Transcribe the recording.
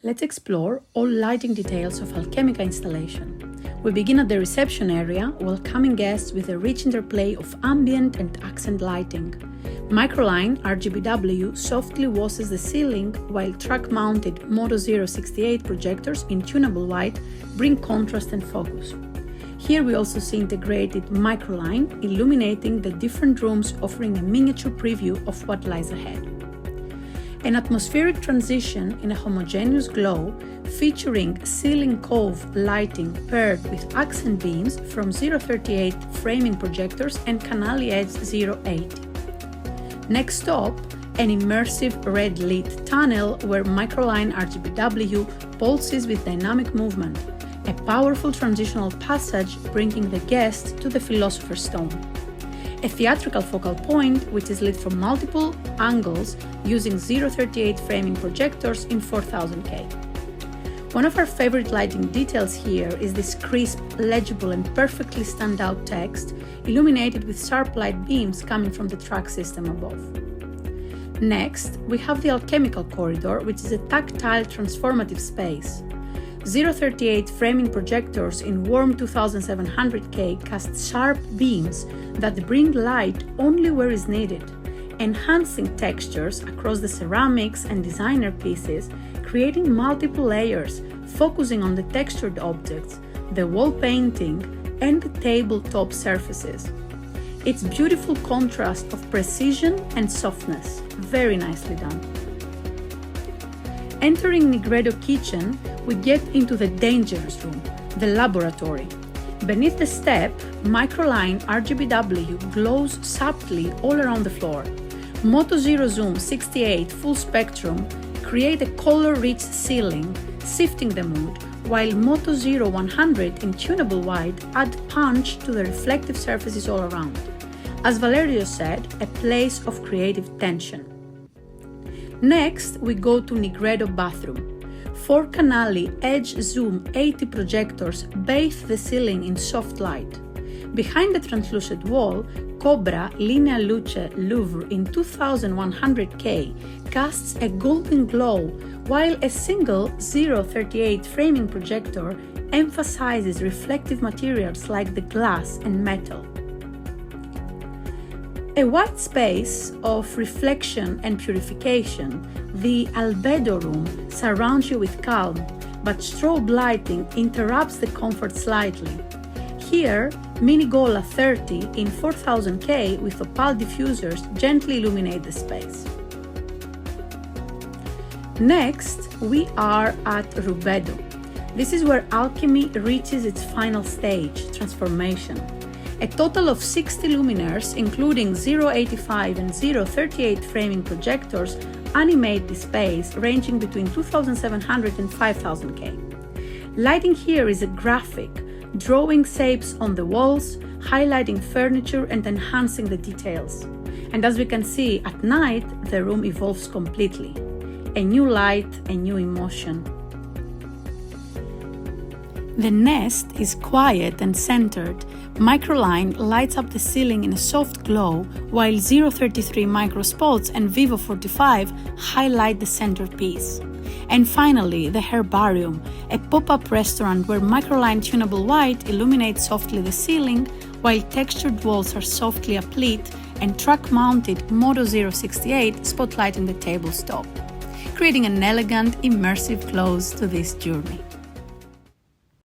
Let's explore all lighting details of ALCHEMICA installation. We begin at the reception area, welcoming guests with a rich interplay of ambient and accent lighting. Microline RGBW softly washes the ceiling, while track-mounted Moto 068 projectors in tunable white bring contrast and focus. Here we also see integrated Microline illuminating the different rooms, offering a miniature preview of what lies ahead. An atmospheric transition in a homogeneous glow featuring ceiling cove lighting paired with accent beams from 038 framing projectors and Canali Edge 080. Next stop, an immersive red lit tunnel where Microline RGBW pulses with dynamic movement, a powerful transitional passage bringing the guest to the Philosopher's Stone. A theatrical focal point which is lit from multiple angles using 038 framing projectors in 4000K. One of our favorite lighting details here is this crisp, legible and perfectly standout text illuminated with sharp light beams coming from the track system above. Next, we have the ALCHEMICA corridor, which is a tactile transformative space. 038 framing projectors in warm 2700K cast sharp beams that bring light only where is needed, enhancing textures across the ceramics and designer pieces, creating multiple layers, focusing on the textured objects, the wall painting, and the tabletop surfaces. It's beautiful contrast of precision and softness, very nicely done. Entering Nigredo kitchen, we get into the dangerous room, the laboratory. Beneath the step, Microline RGBW glows subtly all around the floor. Moto Zero Zoom 68 full spectrum create a color-rich ceiling, shifting the mood, while Moto Zero 100 in tunable white add punch to the reflective surfaces all around. As Valerio said, a place of creative tension. Next, we go to Nigredo bathroom. 4 Canali Edge Zoom 80 projectors bathe the ceiling in soft light. Behind the translucent wall, Cobra Linea Luce Louvre in 2100K casts a golden glow, while a single 038 framing projector emphasizes reflective materials like the glass and metal. A white space of reflection and purification, the albedo room surrounds you with calm, but strobe lighting interrupts the comfort slightly. Here, Minigola 30 in 4000K with opal diffusers gently illuminate the space. Next, we are at Rubedo. This is where alchemy reaches its final stage, transformation. A total of 60 luminaires, including 085 and 038 framing projectors, animate the space ranging between 2700 and 5000K. Lighting here is a graphic, drawing shapes on the walls, highlighting furniture and enhancing the details. And as we can see, at night, the room evolves completely. A new light, a new emotion. The nest is quiet and centered. Microline lights up the ceiling in a soft glow, while 033 microspots and Vivo 45 highlight the centerpiece. And finally, the Herbarium, a pop-up restaurant where Microline tunable white illuminates softly the ceiling, while textured walls are softly uplit and track-mounted Moto 068 spotlighting the tabletop, creating an elegant, immersive close to this journey.